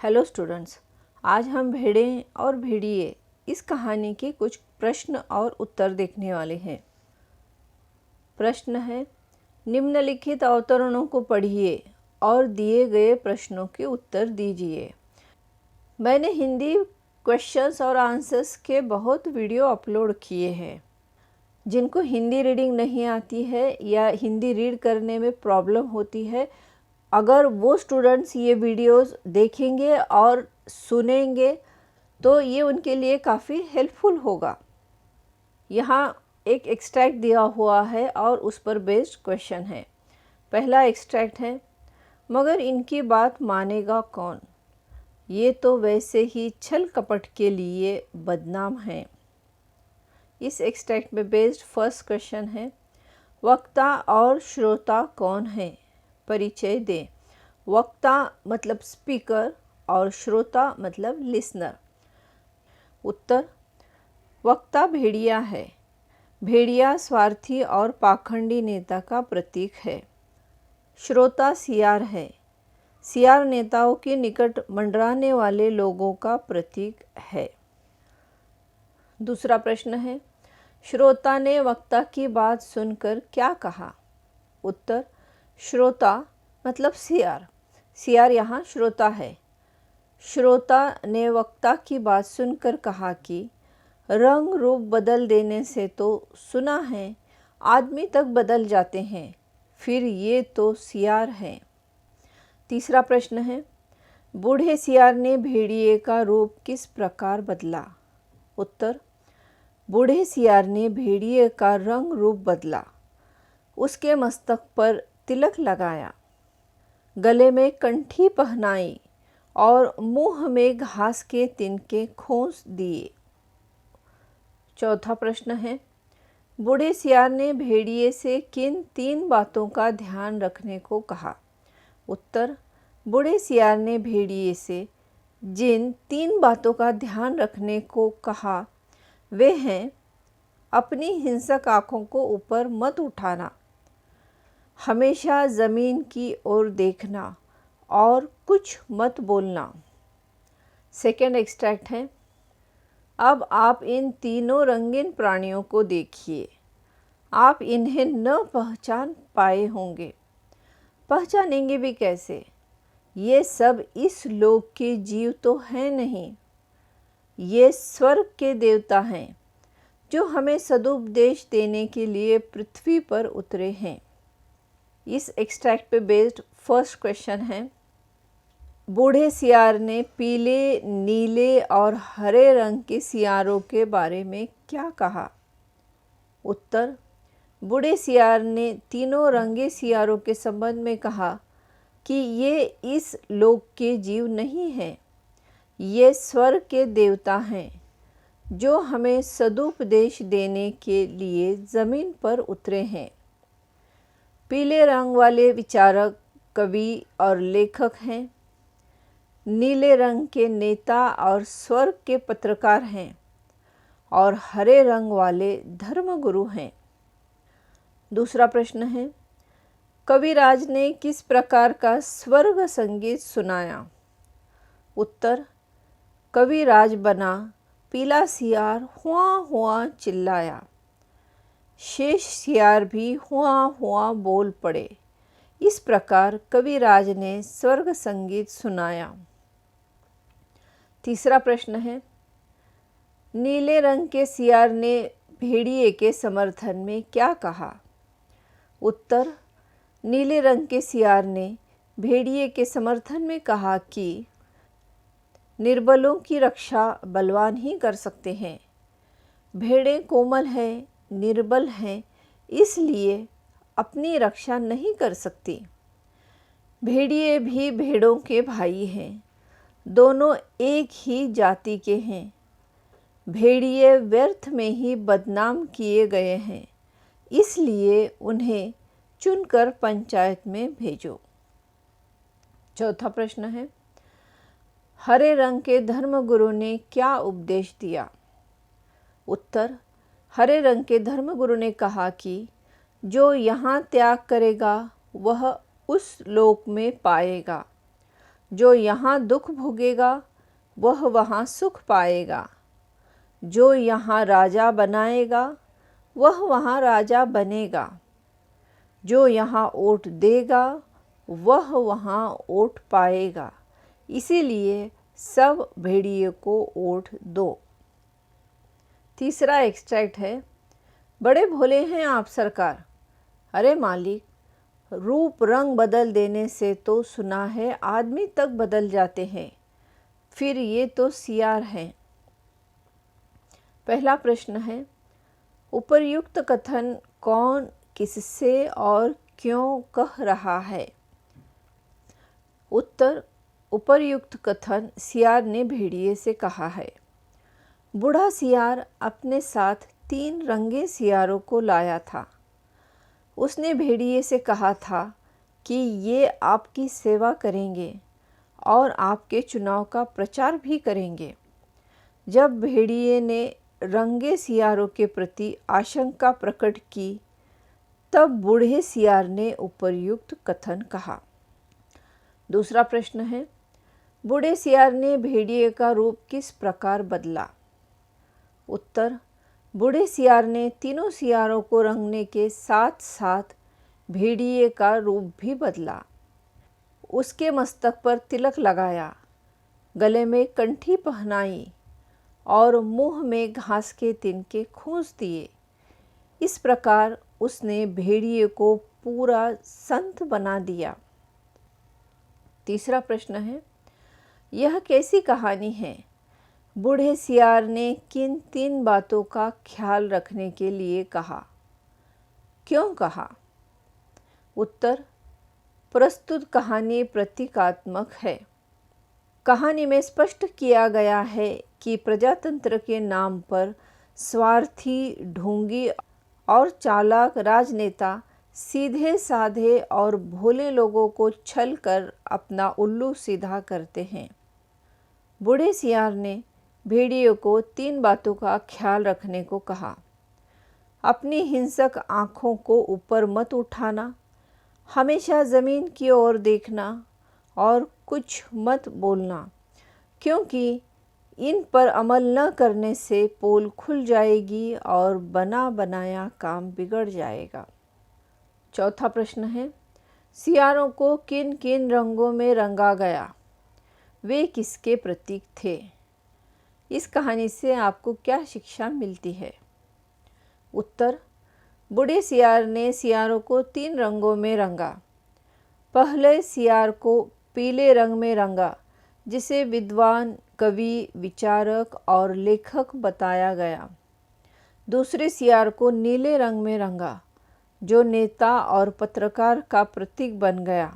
Hello students, आज हम भेड़ें और भेड़िए इस कहानी के कुछ प्रश्न और उत्तर देखने वाले हैं। प्रश्न है, निम्नलिखित अवतरणों को पढ़िए और दिए गए प्रश्नों के उत्तर दीजिए। मैंने हिंदी क्वेश्चंस और आंसर्स के बहुत वीडियो अपलोड किए हैं। जिनको हिंदी रीडिंग नहीं आती है या हिंदी रीड करने में प्रॉब्लम होती है, अगर वो स्टूडेंट्स ये वीडियोस देखेंगे और सुनेंगे तो ये उनके लिए काफ़ी हेल्पफुल होगा। यहाँ एक एक्सट्रैक्ट दिया हुआ है और उस पर बेस्ड क्वेश्चन है। पहला एक्सट्रैक्ट है, मगर इनकी बात मानेगा कौन? ये तो वैसे ही छल कपट के लिए बदनाम हैं। इस एक्सट्रैक्ट में बेस्ड फर्स्ट क्वेश्चन है, वक्ता और श्रोता कौन है? परिचय दें। वक्ता मतलब स्पीकर और श्रोता मतलब लिसनर। उत्तर, वक्ता भेड़िया है। भेड़िया स्वार्थी और पाखंडी नेता का प्रतीक है। श्रोता सियार है। सियार नेताओं के निकट मंडराने वाले लोगों का प्रतीक है। दूसरा प्रश्न है, श्रोता ने वक्ता की बात सुनकर क्या कहा? उत्तर, श्रोता मतलब सियार। सियार यहाँ श्रोता है। श्रोता ने वक्ता की बात सुनकर कहा कि रंग रूप बदल देने से तो सुना है आदमी तक बदल जाते हैं, फिर ये तो सियार हैं। तीसरा प्रश्न है, बूढ़े सियार ने भेड़िए का रूप किस प्रकार बदला? उत्तर, बूढ़े सियार ने भेड़िए का रंग रूप बदला। उसके मस्तक पर तिलक लगाया, गले में कंठी पहनाई और मुंह में घास के तिनके खोस दिए। चौथा प्रश्न है, बूढ़े सियार ने भेड़िए से किन 3 बातों का ध्यान रखने को कहा? उत्तर, बूढ़े सियार ने भेड़िए से जिन 3 बातों का ध्यान रखने को कहा वे हैं, अपनी हिंसक आँखों को ऊपर मत उठाना, हमेशा ज़मीन की ओर देखना और कुछ मत बोलना। सेकेंड एक्सट्रैक्ट है, अब आप इन तीनों रंगीन प्राणियों को देखिए। आप इन्हें न पहचान पाए होंगे। पहचानेंगे भी कैसे? ये सब इस लोक के जीव तो हैं नहीं। ये स्वर्ग के देवता हैं जो हमें सदुपदेश देने के लिए पृथ्वी पर उतरे हैं। इस एक्सट्रैक्ट पे बेस्ड फर्स्ट क्वेश्चन है, बूढ़े सियार ने पीले, नीले और हरे रंग के सियारों के बारे में क्या कहा? उत्तर, बूढ़े सियार ने तीनों रंगे सियारों के संबंध में कहा कि ये इस लोक के जीव नहीं हैं, ये स्वर्ग के देवता हैं जो हमें सदुपदेश देने के लिए ज़मीन पर उतरे हैं। पीले रंग वाले विचारक, कवि और लेखक हैं। नीले रंग के नेता और स्वर्ग के पत्रकार हैं और हरे रंग वाले धर्मगुरु हैं। दूसरा प्रश्न है, कविराज ने किस प्रकार का स्वर्ग संगीत सुनाया? उत्तर, कविराज बना पीला सियार हुआ हुआ चिल्लाया। शेष सियार भी हुआ हुआ बोल पड़े। इस प्रकार कविराज ने स्वर्ग संगीत सुनाया। तीसरा प्रश्न है, नीले रंग के सियार ने भेड़िए के समर्थन में क्या कहा? उत्तर, नीले रंग के सियार ने भेड़िए के समर्थन में कहा कि निर्बलों की रक्षा बलवान ही कर सकते हैं। भेड़ें कोमल हैं, निर्बल हैं, इसलिए अपनी रक्षा नहीं कर सकती। भेड़िए भी भेड़ों के भाई हैं, दोनों एक ही जाति के हैं। भेड़िए व्यर्थ में ही बदनाम किए गए हैं, इसलिए उन्हें चुनकर पंचायत में भेजो। चौथा प्रश्न है, हरे रंग के धर्मगुरु ने क्या उपदेश दिया? उत्तर, हरे रंग के धर्मगुरु ने कहा कि जो यहाँ त्याग करेगा वह उस लोक में पाएगा, जो यहाँ दुख भोगेगा वह वहाँ सुख पाएगा। जो यहाँ राजा बनाएगा वह वहाँ राजा बनेगा। जो यहाँ ओट देगा वह वहाँ ओट पाएगा। इसीलिए सब भेड़िए को ओट दो। तीसरा एक्सट्रैक्ट है, बड़े भोले हैं आप सरकार। अरे मालिक, रूप रंग बदल देने से तो सुना है आदमी तक बदल जाते हैं, फिर ये तो सियार हैं। पहला प्रश्न है, उपर्युक्त कथन कौन किससे और क्यों कह रहा है? उत्तर, उपर्युक्त कथन सियार ने भेड़िए से कहा है। बूढ़ा सियार अपने साथ 3 रंगे सियारों को लाया था। उसने भेड़िए से कहा था कि ये आपकी सेवा करेंगे और आपके चुनाव का प्रचार भी करेंगे। जब भेड़िए ने रंगे सियारों के प्रति आशंका प्रकट की, तब बूढ़े सियार ने उपर्युक्त कथन कहा। दूसरा प्रश्न है, बूढ़े सियार ने भेड़िए का रूप किस प्रकार बदला? उत्तर, बूढ़े सियार ने तीनों सियारों को रंगने के साथ साथ भेड़िए का रूप भी बदला। उसके मस्तक पर तिलक लगाया, गले में कंठी पहनाई और मुंह में घास के तिनके खूंस दिए। इस प्रकार उसने भेड़िए को पूरा संत बना दिया। तीसरा प्रश्न है, यह कैसी कहानी है? बूढ़े सियार ने किन 3 बातों का ख्याल रखने के लिए कहा? क्यों कहा? उत्तर, प्रस्तुत कहानी प्रतीकात्मक है। कहानी में स्पष्ट किया गया है कि प्रजातंत्र के नाम पर स्वार्थी, ढोंगी और चालाक राजनेता सीधे साधे और भोले लोगों को छल कर अपना उल्लू सीधा करते हैं। बूढ़े सियार ने भेड़िए को 3 बातों का ख्याल रखने को कहा। अपनी हिंसक आँखों को ऊपर मत उठाना, हमेशा ज़मीन की ओर देखना और कुछ मत बोलना, क्योंकि इन पर अमल न करने से पोल खुल जाएगी और बना बनाया काम बिगड़ जाएगा। चौथा प्रश्न है, सियारों को किन किन रंगों में रंगा गया? वे किसके प्रतीक थे? इस कहानी से आपको क्या शिक्षा मिलती है? उत्तर, बूढ़े सियार ने सियारों को 3 रंगों में रंगा। पहले सियार को पीले रंग में रंगा, जिसे विद्वान, कवि, विचारक और लेखक बताया गया। दूसरे सियार को नीले रंग में रंगा, जो नेता और पत्रकार का प्रतीक बन गया।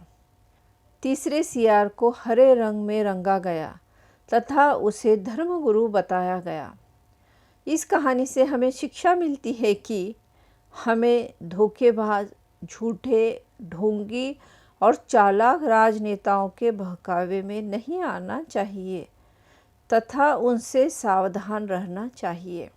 तीसरे सियार को हरे रंग में रंगा गया तथा उसे धर्मगुरु बताया गया। इस कहानी से हमें शिक्षा मिलती है कि हमें धोखेबाज, झूठे, ढोंगी और चालाक राजनेताओं के बहकावे में नहीं आना चाहिए तथा उनसे सावधान रहना चाहिए।